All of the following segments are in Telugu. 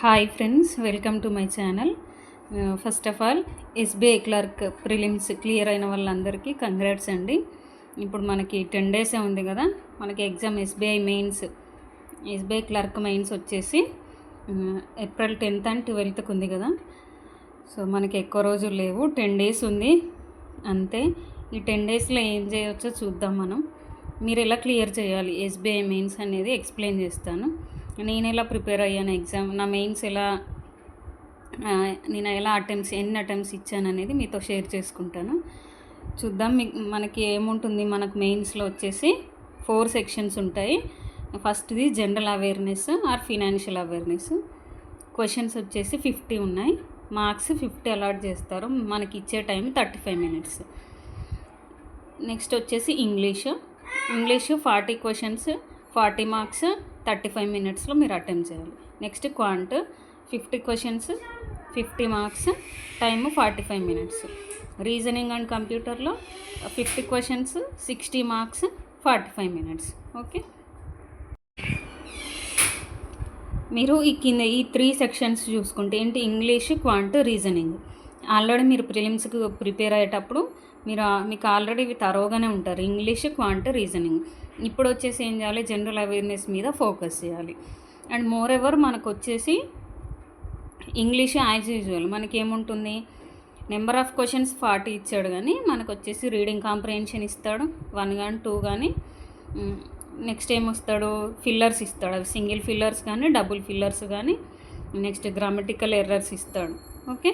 Hi friends, welcome to my channel. First of all SBI clerk prelims clear అయిన వాళ్ళందరికీ కంగ్రాట్స్ అండి. ఇప్పుడు మనకి 10 డేసే ఉంది కదా, మనకి ఎగ్జామ్ ఎస్బీఐ క్లర్క్ మెయిన్స్ వచ్చేసి ఏప్రిల్ 10th అండ్ 12th ఉంది కదా. సో మనకి ఎక్కువ రోజులు లేవు, 10 డేస్ ఉంది అంతే. ఈ 10 డేస్లో ఏం చేయవచ్చో చూద్దాం మనం. మీరు ఎలా క్లియర్ చేయాలి ఎస్బీఐ మెయిన్స్ అనేది ఎక్స్ప్లెయిన్ చేస్తాను. నేను ఎలా ప్రిపేర్ అయ్యాను ఎగ్జామ్, నా మెయిన్స్ నేను ఎలా ఎన్ని అటెంప్ట్స్ ఇచ్చాను అనేది మీతో షేర్ చేసుకుంటాను. చూద్దాం మనకి ఏముంటుంది. మనకు మెయిన్స్లో వచ్చేసి 4 సెక్షన్స్ ఉంటాయి. ఫస్ట్ది general awareness are financial awareness. Questions వచ్చేసి 50 ఉన్నాయి, మార్క్స్ 50 అలాట్ చేస్తారు. మనకి ఇచ్చే టైం 35 minutes. నెక్స్ట్ వచ్చేసి ఇంగ్లీషు 40 క్వశ్చన్స్, 40 మార్క్స్, 35 minutesలో మీరు అటెంప్ట్ చేయాలి. Next quant 50 questions, 50 marks, time 45 minutes. Reasoning and కంప్యూటర్లో 50 క్వశ్చన్స్, 60 మార్క్స్, 45 minutes. ఓకే, మీరు ఈ 3 సెక్షన్స్ చూసుకుంటే ఏంటి, ఇంగ్లీష్, క్వాంట్, రీజనింగ్. ఆల్రెడీ మీరు ప్రిలిమ్స్కి ప్రిపేర్ అయ్యేటప్పుడు మీకు ఆల్రెడీ ఇవి తరోగానే ఉంటారు, ఇంగ్లీష్, క్వాంట్, రీజనింగ్. ఇప్పుడు వచ్చేసి ఏం చేయాలి, జనరల్ అవేర్నెస్ మీద ఫోకస్ చేయాలి. అండ్ మోర్ ఎవర్ మనకు వచ్చేసి ఇంగ్లీష్ యాజ్ యూజువల్ మనకి ఏముంటుంది, నెంబర్ ఆఫ్ క్వశ్చన్స్ 40 ఇచ్చాడు, కానీ మనకు వచ్చేసి రీడింగ్ కాంప్రిహెన్షన్ ఇస్తాడు 1 కానీ 2 కానీ. నెక్స్ట్ ఏమొస్తాడు, ఫిల్లర్స్ ఇస్తాడు, అవి సింగిల్ ఫిల్లర్స్ కానీ డబుల్ ఫిల్లర్స్ కానీ. నెక్స్ట్ గ్రామటికల్ ఎర్రర్స్ ఇస్తాడు. ఓకే,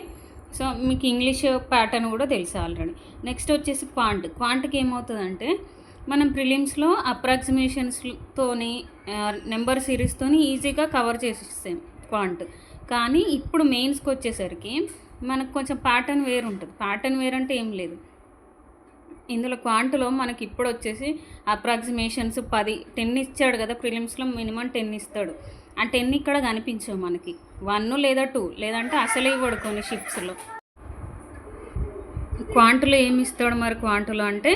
సో మీకు ఇంగ్లీష్ ప్యాటర్న్ కూడా తెలుసు ఆల్రెడీ. నెక్స్ట్ వచ్చేసి క్వాంట్కి ఏమవుతుందంటే, మనం ప్రిలిమ్స్లో అప్రాక్సిమేషన్స్తోని నెంబర్ సిరీస్తోని ఈజీగా కవర్ చేసేస్తాం క్వాంట్. కానీ ఇప్పుడు మెయిన్స్కి వచ్చేసరికి మనకు కొంచెం ప్యాటర్న్ వేరు ఉంటుంది. ప్యాటర్న్ వేరు అంటే ఏం లేదు, ఇందులో క్వాంట్లో మనకి ఇప్పుడు వచ్చేసి అప్రాక్సిమేషన్స్ 10 ఇచ్చాడు కదా. ప్రిలిమ్స్లో మినిమం 10 ఇస్తాడు. ఆ 10 ఇక్కడ కనిపించవు మనకి, 1 లేదా 2, లేదంటే అసలే ఇవ్వడు కొన్ని షిఫ్ట్స్లో. క్వాంట్లో ఏమి ఇస్తాడు మరి, క్వాంట్లో అంటే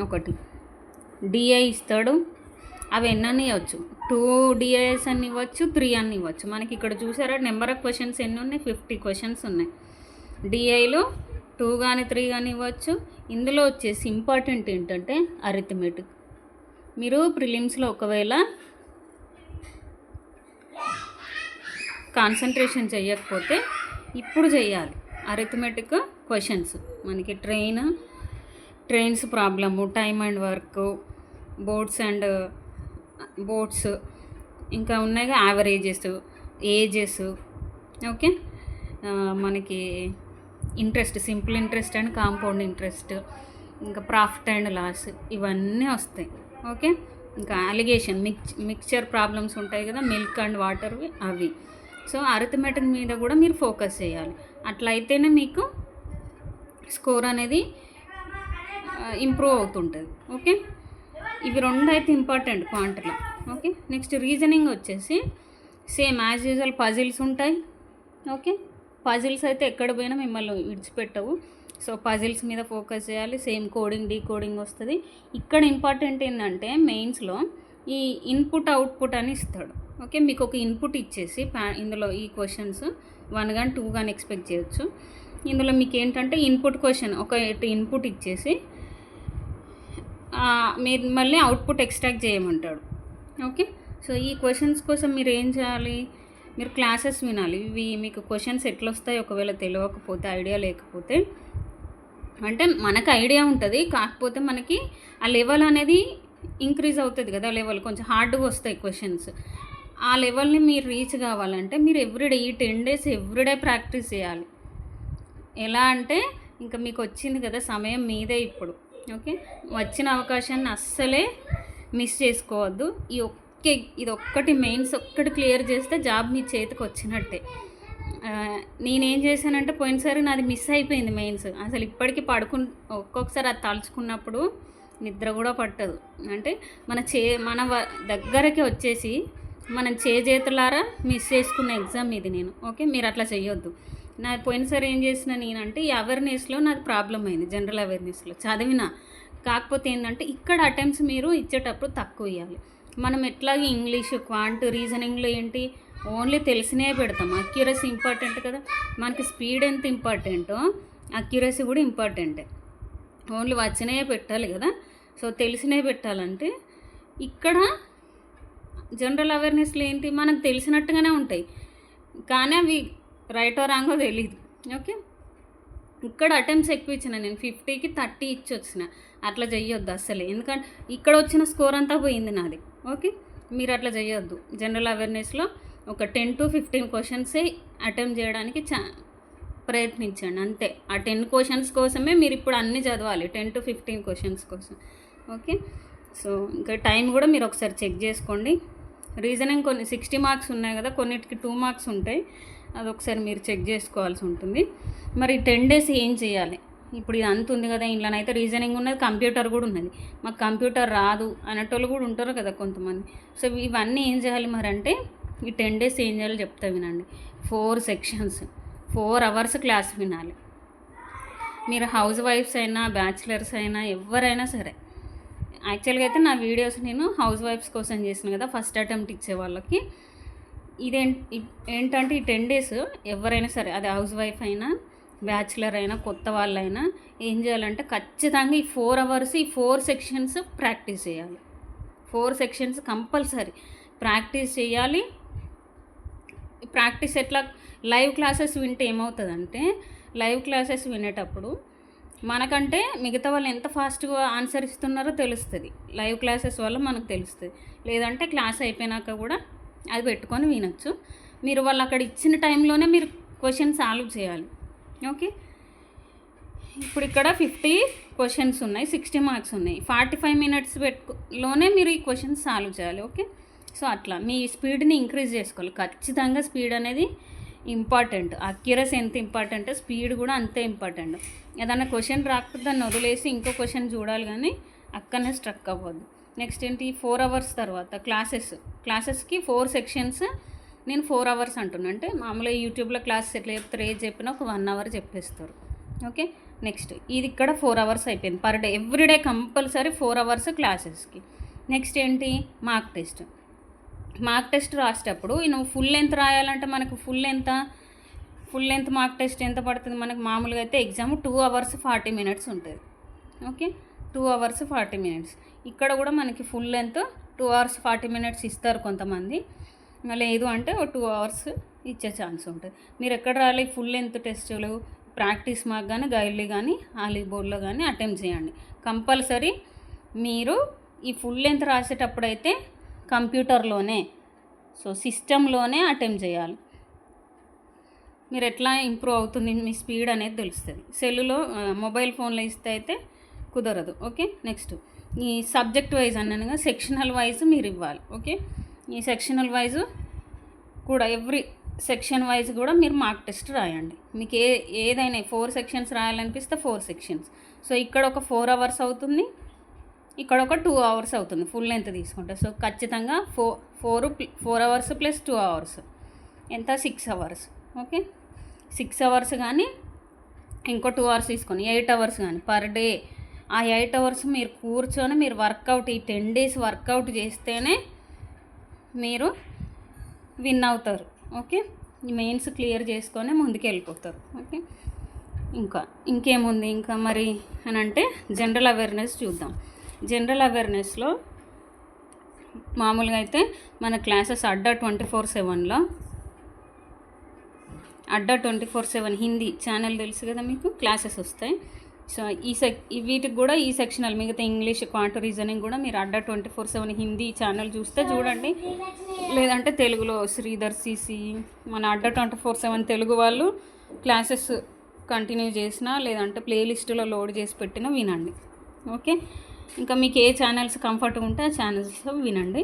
ఒకటి డిఐ ఇస్తాడు. అవి ఎన్ని ఇవ్వచ్చు, 2 డిఐఎస్ అని ఇవ్వచ్చు, 3 అని ఇవ్వచ్చు. మనకి ఇక్కడ చూసారా నెంబర్ ఆఫ్ క్వశ్చన్స్ ఎన్ని ఉన్నాయి, 50 క్వశ్చన్స్ ఉన్నాయి. డిఐలో 2 కానీ 3 కానీ ఇవ్వచ్చు. ఇందులో వచ్చేసి ఇంపార్టెంట్ ఏంటంటే అరిథమెటిక్. మీరు ప్రిలిమ్స్లో ఒకవేళ కాన్సన్ట్రేషన్ చేయకపోతే ఇప్పుడు చేయాలి అరిథమెటిక్ క్వశ్చన్స్. మనకి trains problem, time and work, boats ఇంకా ఉన్నాయి, యావరేజెస్, ఏజెస్. ఓకే, మనకి interest, simple interest and compound interest, ఇంకా ప్రాఫిట్ అండ్ లాస్, ఇవన్నీ వస్తాయి. ఓకే, ఇంకా అలిగేషన్, మిక్చర్ ప్రాబ్లమ్స్ ఉంటాయి కదా, మిల్క్ అండ్ వాటర్, అవి. సో అరిథమెటిక్ మీద కూడా మీరు ఫోకస్ చేయాలి. అట్లయితేనే మీకు స్కోర్ అనేది ఇంప్రూవ్ అవుతుంటుంది. ఓకే, ఇవి 2 అయితే ఇంపార్టెంట్ క్వాంట్లో. ఓకే, నెక్స్ట్ రీజనింగ్ వచ్చేసి సేమ్ యాజ్ యూజువల్ పజిల్స్ ఉంటాయి. ఓకే, పజిల్స్ అయితే ఎక్కడ పోయినా మిమ్మల్ని విడిచిపెట్టవు. సో పజిల్స్ మీద ఫోకస్ చేయాలి. సేమ్ కోడింగ్, డీకోడింగ్ వస్తుంది. ఇక్కడ ఇంపార్టెంట్ ఏంటంటే మెయిన్స్లో ఈ ఇన్పుట్ అవుట్పుట్ అని ఇస్తాడు. ఓకే, మీకు ఒక ఇన్పుట్ ఇచ్చేసి ఇందులో ఈ క్వశ్చన్స్ 1 కానీ 2 కానీ ఎక్స్పెక్ట్ చేయొచ్చు. ఇందులో మీకు ఏంటంటే ఇన్పుట్ క్వశ్చన్ ఒక ఇన్పుట్ ఇచ్చేసి మీరు మళ్ళీ అవుట్పుట్ ఎక్స్ట్రాక్ట్ చేయమంటాడు. ఓకే, సో ఈ క్వశ్చన్స్ కోసం మీరు ఏం చేయాలి, మీరు క్లాసెస్ వినాలి. ఇవి మీకు క్వశ్చన్స్ ఎట్లా వస్తాయి ఒకవేళ తెలియకపోతే, ఐడియా లేకపోతే. అంటే మనకు ఐడియా ఉంటుంది, కాకపోతే మనకి ఆ లెవెల్ అనేది ఇంక్రీజ్ అవుతుంది కదా, లెవెల్ కొంచెం హార్డ్గా వస్తాయి క్వశ్చన్స్. ఆ లెవెల్ని మీరు రీచ్ కావాలంటే మీరు ఎవ్రీడే ఈ 10 days ఎవ్రీడే ప్రాక్టీస్ చేయాలి. ఎలా అంటే ఇంకా మీకు వచ్చింది కదా సమయం మీదే ఇప్పుడు. ఓకే, వచ్చిన అవకాశాన్ని అస్సలే మిస్ చేసుకోవద్దు. ఇది ఒక్కటి మెయిన్స్ ఒక్కటి క్లియర్ చేస్తే జాబ్ మీ చేతికి వచ్చినట్టే. నేనేం చేశానంటే పోయినసారి నాది మిస్ అయిపోయింది మెయిన్స్. అసలు ఇప్పటికీ ఒక్కొక్కసారి అది తలుచుకున్నప్పుడు నిద్ర కూడా పట్టదు. అంటే మన దగ్గరకి వచ్చేసి మనం చేతులారా మిస్ చేసుకున్న ఎగ్జామ్ ఇది నేను. ఓకే, మీరు అట్లా చేయొద్దు. నా పోయినసారి ఏం చేసిన నేనంటే ఈ అవేర్నెస్లో నాది ప్రాబ్లం అయింది. జనరల్ అవేర్నెస్లో చదివిన, కాకపోతే ఏంటంటే ఇక్కడ అటెంప్ట్స్ మీరు ఇచ్చేటప్పుడు తక్కువ ఇవ్వాలి. మనం ఎట్లాగే ఇంగ్లీషు క్వాంట్ రీజనింగ్లో ఏంటి ఓన్లీ తెలిసినే పెడతాం. అక్యురసీ ఇంపార్టెంట్ కదా, మనకి స్పీడ్ ఎంత ఇంపార్టెంటో అక్యురసీ కూడా ఇంపార్టెంటే. ఓన్లీ వచ్చినే పెట్టాలి కదా, సో తెలిసినే పెట్టాలంటే ఇక్కడ జనరల్ అవేర్నెస్లో ఏంటి మనకు తెలిసినట్టుగానే ఉంటాయి కానీ అవి రైటో రాంగో తెలీదు. ఓకే, ఇక్కడ అటెంప్ట్స్ ఎక్కువ ఇచ్చిన, నేను 50కి 30 ఇచ్చి వచ్చిన. అట్లా చెయ్యొద్దు అస్సలు, ఎందుకంటే ఇక్కడ వచ్చిన స్కోర్ అంతా పోయింది నాది. ఓకే, మీరు అట్లా చేయొద్దు. జనరల్ అవేర్నెస్లో ఒక 10 to 15 క్వశ్చన్సే అటెంప్ట్ చేయడానికి ప్రయత్నించండి అంతే. ఆ 10 క్వశ్చన్స్ కోసమే మీరు ఇప్పుడు అన్నీ చదవాలి, 10 to 15 క్వశ్చన్స్ కోసం. ఓకే, సో ఇంకా టైం కూడా మీరు ఒకసారి చెక్ చేసుకోండి. రీజనింగ్ కొన్ని 60 మార్క్స్ ఉన్నాయి కదా, కొన్నిటికి 2 మార్క్స్ ఉంటాయి, అది ఒకసారి మీరు చెక్ చేసుకోవాల్సి ఉంటుంది. మరి 10 days ఏం చేయాలి? ఇప్పుడు ఇది అంత ఉంది కదా, ఇంట్లోనైతే రీజనింగ్ ఉన్నది, కంప్యూటర్ కూడా ఉన్నది. మాకు కంప్యూటర్ రాదు అనేటోళ్ళు కూడా ఉంటారు కదా కొంతమంది. సో ఇవన్నీ ఏం చేయాలి మరి అంటే, ఈ 10 days ఏం చేయాలో చెప్తా వినండి. 4 సెక్షన్స్, 4 hours క్లాస్ వినాలి. మీరు హౌస్ వైఫ్స్ అయినా బ్యాచిలర్స్ అయినా ఎవరైనా సరే. యాక్చువల్గా అయితే నా వీడియోస్ నేను హౌస్ వైఫ్స్ కోసం చేసిన కదా, ఫస్ట్ అటెంప్ట్ ఇచ్చే వాళ్ళకి. ఏంటంటే ఈ 10 days ఎవరైనా సరే, అది హౌస్ వైఫ్ అయినా బ్యాచిలర్ అయినా కొత్త వాళ్ళైనా ఏం చేయాలంటే ఖచ్చితంగా ఈ 4 hours ఈ 4 sections ప్రాక్టీస్ చేయాలి. 4 sections కంపల్సరీ ప్రాక్టీస్ చేయాలి. ప్రాక్టీస్ ఎట్లా, లైవ్ క్లాసెస్ వింటే ఏమవుతుందంటే, లైవ్ క్లాసెస్ వినేటప్పుడు మనకంటే మిగతా వాళ్ళు ఎంత ఫాస్ట్గా ఆన్సర్ ఇస్తున్నారో తెలుస్తుంది. లైవ్ క్లాసెస్ వల్ల మనకు తెలుస్తుంది. లేదంటే క్లాస్ అయిపోయినాక కూడా అది పెట్టుకొని వినొచ్చు. మీరు వాళ్ళు అక్కడ ఇచ్చిన టైంలోనే మీరు క్వశ్చన్ సాల్వ్ చేయాలి. ఓకే, ఇప్పుడు ఇక్కడ 50 క్వశ్చన్స్ ఉన్నాయి, 60 మార్క్స్ ఉన్నాయి. 45 minutes లోనే మీరు ఈ క్వశ్చన్స్ సాల్వ్ చేయాలి. ఓకే, సో అట్లా మీ స్పీడ్ని ఇంక్రీజ్ చేసుకోవాలి. ఖచ్చితంగా స్పీడ్ అనేది ఇంపార్టెంట్. అక్యురసీ ఎంత ఇంపార్టెంట్, స్పీడ్ కూడా అంతే ఇంపార్టెంట్. ఏదైనా క్వశ్చన్ రాకపోతే దాన్ని వదిలేసి ఇంకో క్వశ్చన్ చూడాలి కానీ అక్కడనే స్ట్రక్ అవ్వద్దు. నెక్స్ట్ ఏంటి, 4 hours తర్వాత క్లాసెస్కి 4 sections. నేను 4 hours అంటున్నా, అంటే మామూలుగా యూట్యూబ్లో క్లాసెస్ ఎట్లా చెప్తారు, ఏది చెప్పినా ఒక 1 hour చెప్పేస్తారు. ఓకే, నెక్స్ట్ ఇది ఇక్కడ 4 hours అయిపోయింది per day. Everyday compulsory 4 hours క్లాసెస్కి. నెక్స్ట్ ఏంటి, మార్క్ టెస్ట్ రాసేటప్పుడు నువ్వు ఫుల్ లెంత్ రాయాలంటే మనకు ఫుల్ లెంత్ మార్క్ టెస్ట్ ఎంత పడుతుంది మనకు? మామూలుగా అయితే ఎగ్జామ్ 2 hours 40 minutes ఉంటుంది. Okay, 2 hours 40 minutes. ఇక్కడ కూడా మనకి ఫుల్ లెంత్ 2 hours 40 minutes ఇస్తారు కొంతమంది. లేదు అంటే 2 hours ఇచ్చే ఛాన్స్ ఉంటుంది. మీరు ఎక్కడ రాయాలి ఫుల్ లెంత్ టెస్టులు? ప్రాక్టీస్ మార్క్ కానీ గైడ్లీ కానీ ఆలివ్ బోర్డ్లో కానీ అటెంప్ట్ చేయండి కంపల్సరీ. మీరు ఈ ఫుల్ లెంత్ రాసేటప్పుడు అయితే కంప్యూటర్లోనే, సో సిస్టంలోనే అటెంప్ట్ చేయాలి. మీరు ఎట్లా ఇంప్రూవ్ అవుతుంది మీ స్పీడ్ అనేది తెలుస్తుంది. సెల్లులో మొబైల్ ఫోన్లో ఇస్తే అయితే కుదరదు. ఓకే, నెక్స్ట్ ఈ సబ్జెక్ట్ వైజ్ అన్నానుగా, సెక్షనల్ వైజ్ మీరు ఇవ్వాలి. ఓకే, ఈ సెక్షనల్ వైజ్ కూడా ఎవ్రీ సెక్షన్ వైజ్ కూడా మీరు మార్క్ టెస్ట్ రాయండి. మీకు ఏదైనా 4 sections రాయాలనిపిస్తే 4 sections. సో ఇక్కడ ఒక 4 hours అవుతుంది, ఇక్కడ ఒక 2 hours అవుతుంది ఫుల్ లెంత్ తీసుకుంటే. సో ఖచ్చితంగా 4 hours ప్లస్ 2 hours ఎంత, 6 hours. ఓకే, 6 hours కానీ ఇంకో 2 hours తీసుకొని 8 hours కానీ పర్ డే. ఆ 8 hours మీరు కూర్చొని మీరు వర్కౌట్, ఈ 10 days వర్కౌట్ చేస్తేనే మీరు విన్ అవుతారు. ఓకే, ఈ మెయిన్స్ క్లియర్ చేసుకొని ముందుకు వెళ్ళిపోతారు. ఓకే, ఇంకేముంది ఇంకా మరి అని అంటే జనరల్ అవేర్నెస్ చూద్దాం. జనరల్ అవేర్నెస్లో మామూలుగా అయితే మన క్లాసెస్ అడ్డా 24/7లో, అడ్డా 24/7 హిందీ ఛానల్ తెలుసు కదా మీకు, క్లాసెస్ వస్తాయి. సో వీటికి కూడా ఈ సెక్షనల్, మిగతా ఇంగ్లీష్ క్వాంట్ రీజనింగ్ కూడా మీరు అడ్డా 24/7 హిందీ ఛానల్ చూస్తే చూడండి. లేదంటే తెలుగులో శ్రీధర్ సిసి, మన అడ్డా 24/7 తెలుగు వాళ్ళు క్లాసెస్ కంటిన్యూ చేసినా, లేదంటే ప్లేలిస్టులో లోడ్ చేసి పెట్టినా వినండి. ఓకే, ఇంకా మీకు ఏ ఛానల్స్ కంఫర్ట్గా ఉంటే ఆ ఛానల్స్ వినండి.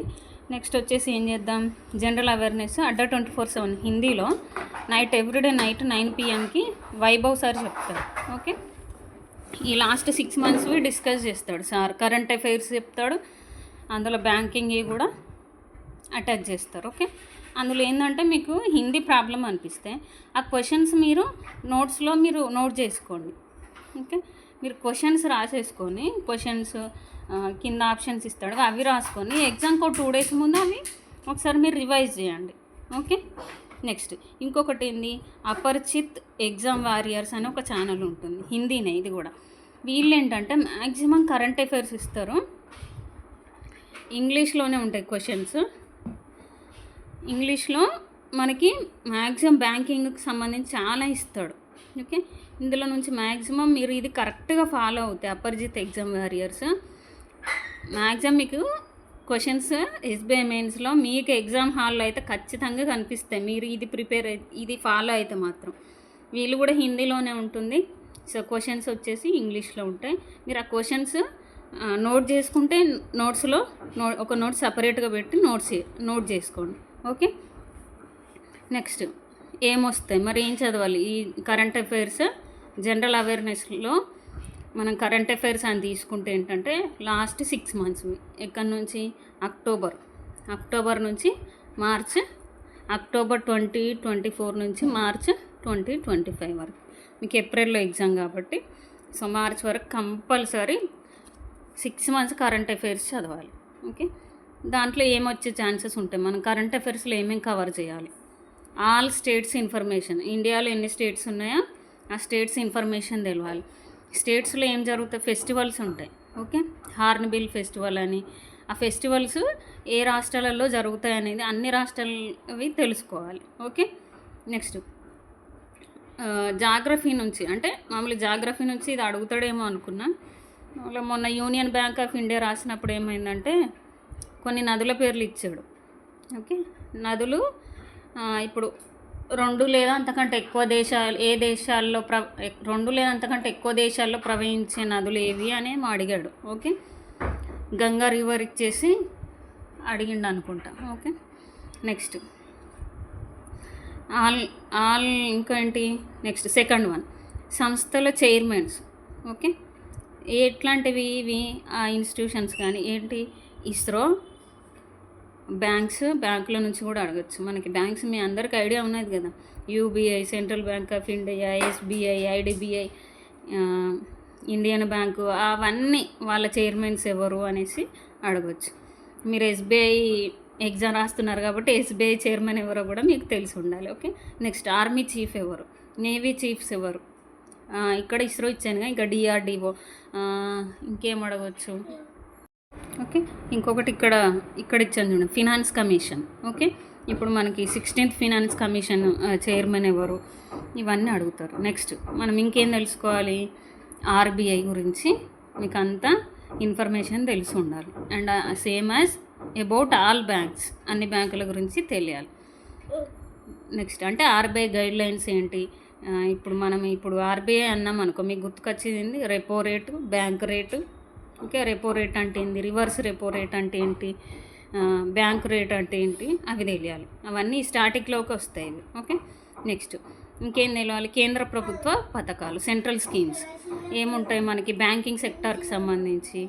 నెక్స్ట్ వచ్చేసి ఏం చేద్దాం, జనరల్ అవేర్నెస్ అడ్డా 24/7 హిందీలో everyday night 9 PM Vaibhav sir చెప్తారు. ఓకే, ఈ లాస్ట్ 6 months డిస్కస్ చేస్తాడు సార్. కరెంట్ అఫైర్స్ చెప్తాడు, అందులో బ్యాంకింగ్ కూడా అటాచ్ చేస్తారు. ఓకే, అందులో ఏంటంటే మీకు హిందీ ప్రాబ్లం అనిపిస్తే ఆ క్వశ్చన్స్ మీరు నోట్స్లో మీరు నోట్ చేసుకోండి. ఓకే, మీరు క్వశ్చన్స్ రాసేసుకొని క్వశ్చన్స్ కింద ఆప్షన్స్ ఇస్తాడు, అవి రాసుకొని ఎగ్జామ్కి ఒక 2 days ముందు అవి ఒకసారి మీరు రివైజ్ చేయండి. ఓకే. నెక్స్ట్ ఇంకొకటి ఏంది, అపరిచిత్ ఎగ్జామ్ వారియర్స్ అని ఒక ఛానల్ ఉంటుంది, హిందీనే ఇది కూడా. వీళ్ళు ఏంటంటే మ్యాక్సిమం కరెంట్ అఫైర్స్ ఇస్తారు, ఇంగ్లీష్లోనే ఉంటాయి క్వశ్చన్స్. ఇంగ్లీష్లో మనకి మ్యాక్సిమం బ్యాంకింగ్కి సంబంధించి చాలా ఇస్తాడు. ఓకే. ఇందులో నుంచి మ్యాక్సిమం మీరు ఇది కరెక్ట్గా ఫాలో అవుతాయి, అపరిచిత్ ఎగ్జామ్ వారియర్స్. మ్యాక్సిమం మీకు క్వశ్చన్స్ ఎస్బీఐ మెయిన్స్లో మీకు ఎగ్జామ్ హాల్లో అయితే ఖచ్చితంగా కనిపిస్తాయి, మీరు ఇది ఇది ఫాలో అయితే మాత్రం. వీళ్ళు కూడా హిందీలోనే ఉంటుంది, సో క్వశ్చన్స్ వచ్చేసి ఇంగ్లీష్లో ఉంటాయి. మీరు ఆ క్వశ్చన్స్ నోట్ చేసుకుంటే నోట్స్లో ఒక నోట్ సపరేట్గా పెట్టి నోట్ చేసుకోండి. ఓకే. నెక్స్ట్ ఏమొస్తాయి మరి, ఏం చదవాలి? ఈ కరెంట్ అఫైర్స్ జనరల్ అవేర్నెస్లో మనం కరెంట్ అఫైర్స్ అని తీసుకుంటే ఏంటంటే లాస్ట్ 6 months ఎక్కడి నుంచి అక్టోబర్ నుంచి మార్చ్, అక్టోబర్ 2024 నుంచి మార్చ్ 2025 వరకు. మీకు ఏప్రిల్లో ఎగ్జామ్ కాబట్టి సో మార్చ్ వరకు కంపల్సరీ 6 months కరెంట్ అఫైర్స్ చదవాలి. ఓకే. దాంట్లో ఏమొచ్చే ఛాన్సెస్ ఉంటాయి, మనం కరెంట్ అఫైర్స్లో ఏమేమి కవర్ చేయాలి? ఆల్ స్టేట్స్ ఇన్ఫర్మేషన్, ఇండియాలో ఎన్ని స్టేట్స్ ఉన్నాయో ఆ స్టేట్స్ ఇన్ఫర్మేషన్ తెలవాలి. స్టేట్స్లో ఏం జరుగుతాయి, ఫెస్టివల్స్ ఉంటాయి. ఓకే. హార్న్బిల్ ఫెస్టివల్ అని, ఆ ఫెస్టివల్స్ ఏ రాష్ట్రాలలో జరుగుతాయి అనేది అన్ని రాష్ట్రాలవి తెలుసుకోవాలి. ఓకే. నెక్స్ట్ జాగ్రఫీ నుంచి, అంటే మామూలు జాగ్రఫీ నుంచి ఇది అడుగుతాడేమో అనుకున్నా. మొన్న యూనియన్ బ్యాంక్ ఆఫ్ ఇండియా రాసినప్పుడు ఏమైందంటే కొన్ని నదుల పేర్లు ఇచ్చాడు. ఓకే. నదులు ఇప్పుడు 2 లేదా అంతకంటే ఎక్కువ దేశాలు, ఏ దేశాల్లో 2 లేదా అంతకంటే ఎక్కువ దేశాల్లో ప్రవహించే నదులు ఏవి అని అడిగాడు. ఓకే. గంగా రివర్ ఇచ్చేసి అడిగిండు అనుకుంటా. ఓకే. నెక్స్ట్ ఆల్ ఇంకేంటి, నెక్స్ట్ సెకండ్ వన్ సంస్థల చైర్మన్స్. ఓకే. ఎట్లాంటివి ఇవి ఆ ఇన్స్టిట్యూషన్స్ కానీ ఏంటి, ఇస్రో, బ్యాంకుల నుంచి కూడా అడగచ్చు. మనకి బ్యాంక్స్ మీ అందరికి ఐడియా ఉన్నది కదా, UBI central bank of India, SBI, IDBI, Indian bank, అవన్నీ వాళ్ళ చైర్మన్స్ ఎవరు అనేసి అడగచ్చు. మీరు ఎస్బీఐ ఎగ్జామ్ రాస్తున్నారు కాబట్టి ఎస్బీఐ చైర్మన్ ఎవరో కూడా మీకు తెలిసి ఉండాలి. ఓకే. నెక్స్ట్ ఆర్మీ చీఫ్ ఎవరు, నేవీ చీఫ్స్ ఎవరు, ఇక్కడ ఇస్రో ఇచ్చానుగా, ఇంకా డిఆర్డిఓ, ఇంకేం అడగవచ్చు. ఓకే. ఇంకొకటి ఇక్కడ ఇచ్చాను చూడండి, ఫినాన్స్ కమిషన్. ఓకే. ఇప్పుడు మనకి 16th ఫినాన్స్ కమిషన్ చైర్మన్ ఎవరు, ఇవన్నీ అడుగుతారు. నెక్స్ట్ మనం ఇంకేం తెలుసుకోవాలి, ఆర్బీఐ గురించి మీకు అంతా ఇన్ఫర్మేషన్ తెలిసి ఉండాలి. And same as about all banks, అన్ని బ్యాంకుల గురించి తెలియాలి. నెక్స్ట్ అంటే ఆర్బీఐ గైడ్ లైన్స్ ఏంటి, ఇప్పుడు ఆర్బీఐ అన్నాం అనుకో, మీకు గుర్తుకొచ్చేది repo rate, bank rate. Okay. Repo rate అంటే ఏంటి, రివర్స్ రెపో రేట్ అంటే ఏంటి, బ్యాంక్ రేట్ అంటే ఏంటి, అవి తెలియాలి. అవన్నీ స్టాటిక్లోకి వస్తాయి ఇవి. ఓకే. నెక్స్ట్ ఇంకేం తెలియాలి, కేంద్ర ప్రభుత్వ పథకాలు, సెంట్రల్ స్కీమ్స్ ఏముంటాయి మనకి బ్యాంకింగ్ సెక్టార్కి సంబంధించి.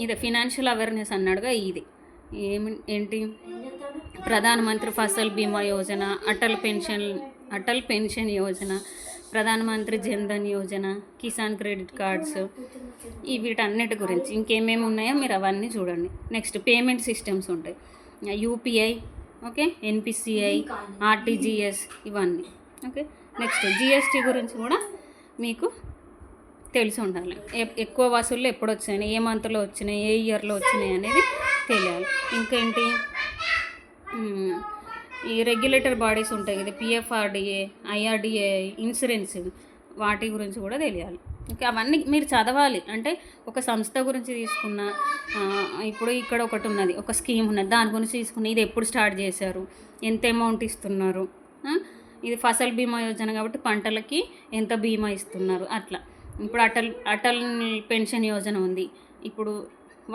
ఇది ఫినాన్షియల్ అవేర్నెస్ అన్నాడుగా, ఇది ఏంటి, ప్రధానమంత్రి ఫసల్ బీమా యోజన, అటల్ పెన్షన్ యోజన, ప్రధానమంత్రి జన్ధన్ యోజన, కిసాన్ క్రెడిట్ కార్డ్స్, వీటన్నిటి గురించి ఇంకేమేమి ఉన్నాయో మీరు అవన్నీ చూడండి. నెక్స్ట్ పేమెంట్ సిస్టమ్స్ ఉంటాయి, యూపీఐ, ఓకే, ఎన్పిసిఐ, ఆర్టీజీఎస్, ఇవన్నీ. ఓకే. నెక్స్ట్ జిఎస్టీ గురించి కూడా మీకు తెలిసి ఉండాలి, ఎక్కువ వసూళ్ళు ఎప్పుడు వచ్చాయి, ఏ మంత్లో వచ్చినాయి, ఏ ఇయర్లో వచ్చినాయి అనేది తెలియాలి. ఇంకేంటి, ఈ రెగ్యులేటర్ బాడీస్ ఉంటాయి కదా, పిఎఫ్ఆర్డిఏ, ఐఆర్డిఏ, ఇన్సూరెన్స్, వాటి గురించి కూడా తెలియాలి. ఓకే. అవన్నీ మీరు చదవాలి. అంటే ఒక సంస్థ గురించి తీసుకున్న, ఇప్పుడు ఇక్కడ ఒకటి ఉన్నది, ఒక స్కీమ్ ఉన్నది, దాని గురించి తీసుకున్న, ఇది ఎప్పుడు స్టార్ట్ చేశారు, ఎంత అమౌంట్ ఇస్తున్నారు, ఇది ఫసల్ బీమా యోజన కాబట్టి పంటలకి ఎంత బీమా ఇస్తున్నారు, అట్లా. ఇప్పుడు అటల్ పెన్షన్ యోజన ఉంది, ఇప్పుడు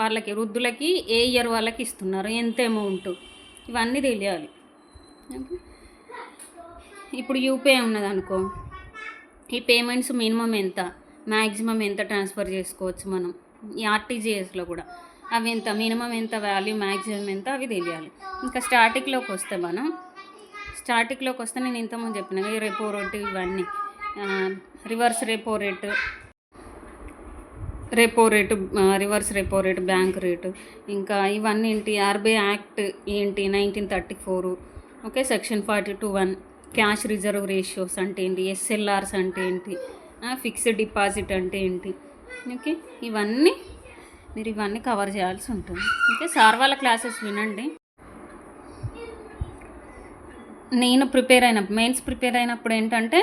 వాళ్ళకి వృద్ధులకి ఏ ఇయర్ వాళ్ళకి ఇస్తున్నారు, ఎంత అమౌంట్, ఇవన్నీ తెలియాలి. ఇప్పుడు యూపీఐ ఉన్నది అనుకో, ఈ పేమెంట్స్ మినిమం ఎంత, మ్యాక్సిమం ఎంత ట్రాన్స్ఫర్ చేసుకోవచ్చు మనం, ఈ ఆర్టీజీఎస్లో కూడా అవి ఎంత, మినిమం ఎంత, వాల్యూ మ్యాక్సిమం ఎంత, అవి తెలియాలి. ఇంకా స్టాటిక్లోకి వస్తే నేను ఇంతకుముందు చెప్పిన ఈ రెపో రేటు, ఇవన్నీ reverse repo rate, repo rate, reverse repo rate, bank rate, ఇంకా ఇవన్నీ ఏంటి, ఆర్బీఐ యాక్ట్ ఏంటి 1934, okay, section 42(1), cash reserve ratios అంటే ఏంటి, ఎస్ఎల్ఆర్స్ అంటే ఏంటి, ఫిక్స్డ్ డిపాజిట్ అంటే ఏంటి, ఓకే, ఇవన్నీ మీరు ఇవన్నీ కవర్ చేయాల్సి ఉంటుంది. ఓకే, సార్ వాళ్ళ క్లాసెస్ వినండి. నేను మెయిన్స్ ప్రిపేర్ అయినప్పుడు ఏంటంటే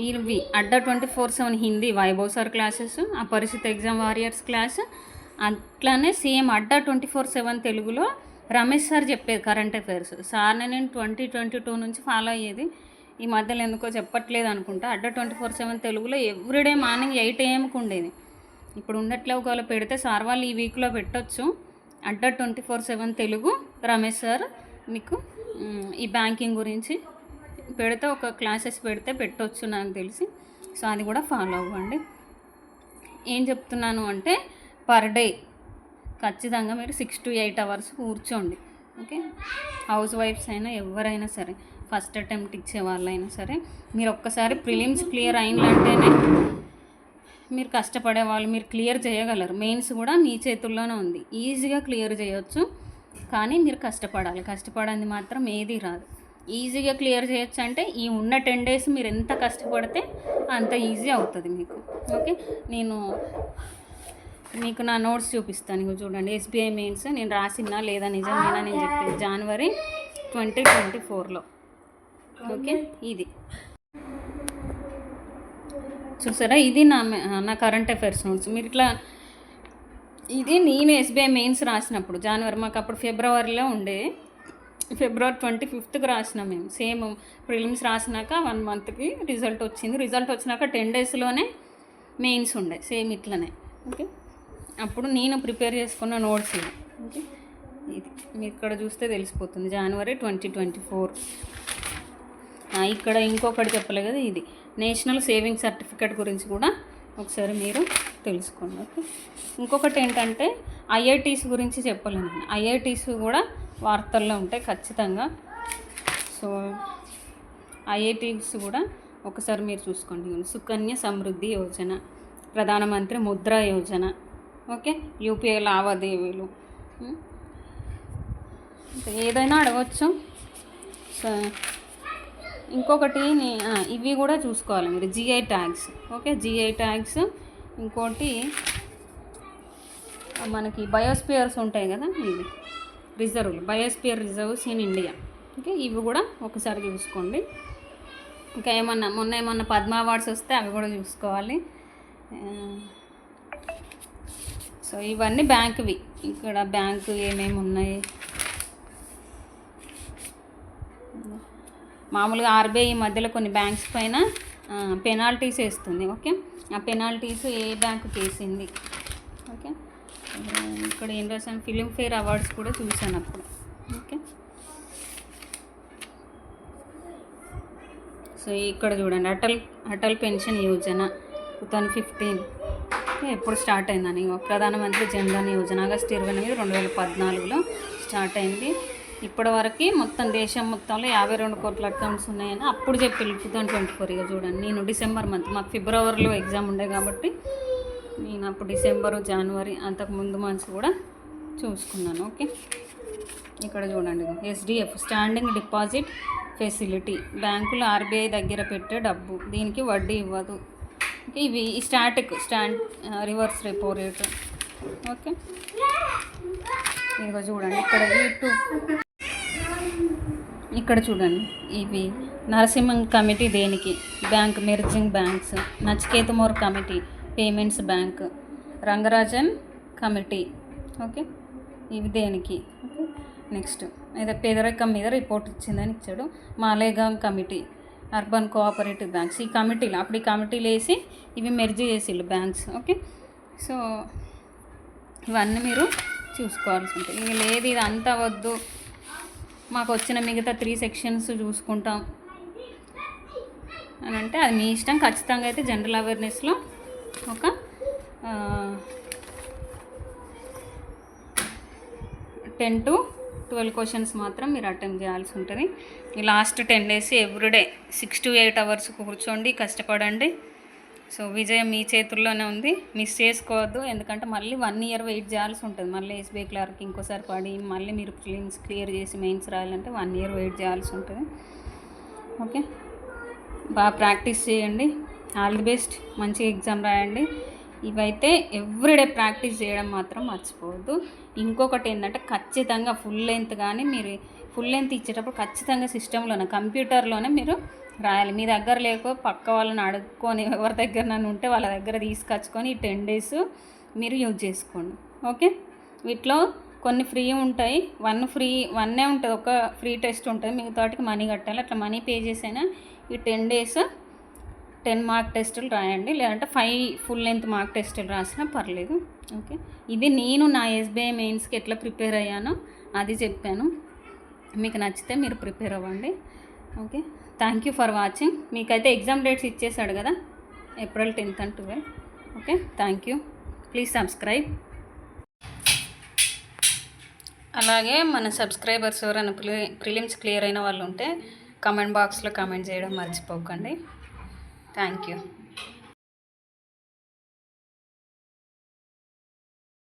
ఇవి అడ్డా 24/7 హిందీ వైభవ్ సార్ క్లాసెస్, అపరిచిత ఎగ్జామ్ వారియర్స్ క్లాస్, అట్లానే సేమ్ అడ్డా 24/7 తెలుగులో రమేష్ సార్ చెప్పేది కరెంట్ అఫైర్స్. సార్ని నేను 2022 నుంచి ఫాలో అయ్యేది, ఈ మధ్యలో ఎందుకో చెప్పట్లేదు అనుకుంటా. అడ్డా 24/7 తెలుగులో ఎవ్రీడే మార్నింగ్ 8 AM ఉండేది. ఇప్పుడు ఉండట్లే, ఒకవేళ పెడితే సార్ వాళ్ళు ఈ వీక్లో పెట్టొచ్చు. అడ్డా 24/7 తెలుగు రమేష్ సార్ మీకు ఈ బ్యాంకింగ్ గురించి పెడితే, ఒక క్లాసెస్ పెడితే పెట్టవచ్చు నాకు తెలిసి. సో అది కూడా ఫాలో అవ్వండి. ఏం చెప్తున్నాను అంటే పర్ డే ఖచ్చితంగా మీరు 6 to 8 hours కూర్చోండి. ఓకే, హౌస్ వైఫ్స్ అయినా ఎవరైనా సరే, ఫస్ట్ అటెంప్ట్ ఇచ్చే వాళ్ళైనా సరే, మీరు ఒక్కసారి ప్రిలిమ్స్ క్లియర్ అయిందంటేనే మీరు కష్టపడే వాళ్ళు, మీరు క్లియర్ చేయగలరు. మెయిన్స్ కూడా మీ చేతుల్లోనే ఉంది, ఈజీగా క్లియర్ చేయొచ్చు. కానీ మీరు కష్టపడాలి, కష్టపడింది మాత్రం ఏది రాదు. ఈజీగా క్లియర్ చేయొచ్చు అంటే ఈ ఉన్న 10 days మీరు ఎంత కష్టపడితే అంత ఈజీ అవుతుంది మీకు. ఓకే, నేను మీకు నా నోట్స్ చూపిస్తాను. ఇక చూడండి, ఎస్బీఐ మెయిన్స్ నేను రాసినా లేదా నిజమేనా నేను చెప్పేది January 2024లో. ఓకే, ఇది చూసారా, ఇది నా కరెంట్ అఫైర్స్ నోట్స్. మీరు ఇట్లా, ఇది నేను ఎస్బీఐ మెయిన్స్ రాసినప్పుడు January, మాకు అప్పుడు ఫిబ్రవరిలో ఉండే, February 25th రాసినా మేము. సేమ్ ప్రిలిమ్స్ రాసినాక 1 monthకి రిజల్ట్ వచ్చింది. రిజల్ట్ వచ్చినాక 10 daysలోనే మెయిన్స్ ఉండే, సేమ్ ఇట్లనే. ఓకే, అప్పుడు నేను ప్రిపేర్ చేసుకున్న నోట్స్ ఇది. ఓకే, ఇది మీరు ఇక్కడ చూస్తే తెలిసిపోతుంది, January 2024. ఇక్కడ ఇంకొకటి చెప్పలే కదా, ఇది నేషనల్ సేవింగ్ సర్టిఫికేట్ గురించి కూడా ఒకసారి మీరు తెలుసుకోండి. ఓకే, ఇంకొకటి ఏంటంటే ఐఐటీస్ గురించి చెప్పలేను. ఐఐటీస్ కూడా వార్తల్లో ఉంటాయి ఖచ్చితంగా. సో ఐఐటీస్ కూడా ఒకసారి మీరు చూసుకోండి. సుకన్య సమృద్ధి యోజన, ప్రధానమంత్రి ముద్రా యోజన, ఓకే, యూపీఐ లావాదేవీలు, ఏదైనా అడగచ్చు. సో ఇంకొకటి ఇవి కూడా చూసుకోవాలి మీరు, GI tags. Okay, GI tags. ఇంకోటి మనకి బయోస్పియర్స్ ఉంటాయి కదా, ఇవి రిజర్వ్లు, biosphere reserves in India. Okay, ఇవి కూడా ఒకసారి చూసుకోండి. ఇంకా మొన్న ఏమన్నా పద్మ అవార్డ్స్ వస్తే అవి కూడా చూసుకోవాలి. సో ఇవన్నీ బ్యాంకువి. ఇక్కడ బ్యాంకు ఏమేమి ఉన్నాయి, మామూలుగా ఆర్బీఐ ఈ మధ్యలో కొన్ని బ్యాంక్స్ పైన పెనాల్టీస్ వేస్తుంది. ఓకే, ఆ పెనాల్టీస్ ఏ బ్యాంకుకి వేసింది. ఓకే, ఇక్కడ ఏం రాసాను, ఫిలింఫేర్ అవార్డ్స్ కూడా చూసాను అప్పుడు. ఓకే, సో ఇక్కడ చూడండి, అటల్ పెన్షన్ యోజన 2015 ఎప్పుడు స్టార్ట్ అయిందని, ప్రధానమంత్రి జన్ధన్ యోజన August 29, 2014లో స్టార్ట్ అయింది. ఇప్పటివరకు మొత్తం దేశం మొత్తంలో 52 కోట్ల అకౌంట్స్ ఉన్నాయని అప్పుడు చెప్పి 2024. ఇక చూడండి, నేను డిసెంబర్ మంత్, మాకు ఫిబ్రవరిలో ఎగ్జామ్ ఉండే కాబట్టి నేను అప్పుడు డిసెంబరు, జనవరి, అంతకుముందు మంత్స్ కూడా చూసుకున్నాను. ఓకే, ఇక్కడ చూడండి, ఎస్డిఎఫ్ స్టాండింగ్ డిపాజిట్ ఫెసిలిటీ, బ్యాంకులు ఆర్బీఐ దగ్గర పెట్టే డబ్బు, దీనికి వడ్డీ ఇవ్వదు. ఓకే, ఇవి రివర్స్ రెపో రేటు. ఓకే, ఇదిగో చూడండి, ఇక్కడ చూడండి, ఇవి నరసింహన్ కమిటీ దేనికి, bank merging banks, Nachiket Mor committee payments bank, Rangarajan committee. Okay, ఇవి దేనికి. నెక్స్ట్ ఏదో పేదరికం మీద రిపోర్ట్ ఇచ్చిందని ఇచ్చాడు, Malegam committee, urban cooperative banks. ఈ కమిటీలు అప్పుడు ఈ కమిటీలు వేసి ఇవి మెర్జ్ చేసిళ్ళు బ్యాంక్స్. ఓకే, సో ఇవన్నీ మీరు చూసుకోవాల్సి ఉంటుంది. ఇక లేదు ఇది అంతా వద్దు, మాకు వచ్చిన మిగతా 3 sections చూసుకుంటాం అని అంటే అది మీ ఇష్టం. ఖచ్చితంగా అయితే జనరల్ అవేర్నెస్లో ఒక 10 to 12 questions మాత్రం మీరు అటెంప్ట్ చేయాల్సి ఉంటుంది. ఈ last 10 days everyday 6 to 8 hours కూర్చోండి, కష్టపడండి. సో విజయం మీ చేతుల్లోనే ఉంది, మిస్ చేసుకోవద్దు. ఎందుకంటే మళ్ళీ 1 ఇయర్ వెయిట్ చేయాల్సి ఉంటుంది. మళ్ళీ ఎస్బీఐ క్లర్క్ ఇంకోసారి పడి మళ్ళీ మీరు ప్రిలిమ్స్ క్లియర్ చేసి మెయిన్స్ రాయాలంటే 1 ఇయర్ వెయిట్ చేయాల్సి ఉంటుంది. ఓకే, బాగా ప్రాక్టీస్ చేయండి. All the best. మంచిగా ఎగ్జామ్ రాయండి. ఇవైతే ఎవ్రీడే ప్రాక్టీస్ చేయడం మాత్రం మర్చిపోవద్దు. ఇంకొకటి ఏంటంటే ఖచ్చితంగా ఫుల్ లెంత్ కానీ మీరు ఫుల్ లెంత్ ఇచ్చేటప్పుడు ఖచ్చితంగా సిస్టంలోనే కంప్యూటర్లోనే మీరు రాయాలి. మీ దగ్గర లేకో పక్క వాళ్ళని అడుక్కొని ఎవరి దగ్గర నన్ను ఉంటే వాళ్ళ దగ్గర తీసుకొచ్చుకొని ఈ 10 days మీరు యూజ్ చేసుకోండి. ఓకే, వీటిలో కొన్ని ఫ్రీ ఉంటాయి, 1 ఉంటుంది, ఒక ఫ్రీ టెస్ట్ ఉంటుంది, మిగతాటికి మనీ కట్టాలి. అట్లా మనీ పే చేసైనా ఈ 10 days 10 మార్క్ టెస్టులు రాయండి, లేదంటే 5 ఫుల్ లెంత్ మార్క్ టెస్టులు రాసినా పర్లేదు. ఓకే, ఇది నేను నా ఎస్బీఐ మెయిన్స్కి ఎట్లా ప్రిపేర్ అయ్యానో అది చెప్పాను. మీకు నచ్చితే మీరు ప్రిపేర్ అవ్వండి. Okay, thank you for watching. మీకైతే ఎగ్జామ్ డేట్స్ ఇచ్చేసాడు కదా, April 10th and 12th. Okay, thank you. Please subscribe. అలాగే మన సబ్స్క్రైబర్స్ ఎవరైనా ప్రిలిమ్స్ క్లియర్ అయిన వాళ్ళు ఉంటే కామెంట్ బాక్స్లో కామెంట్ చేయడం మర్చిపోకండి. Thank you.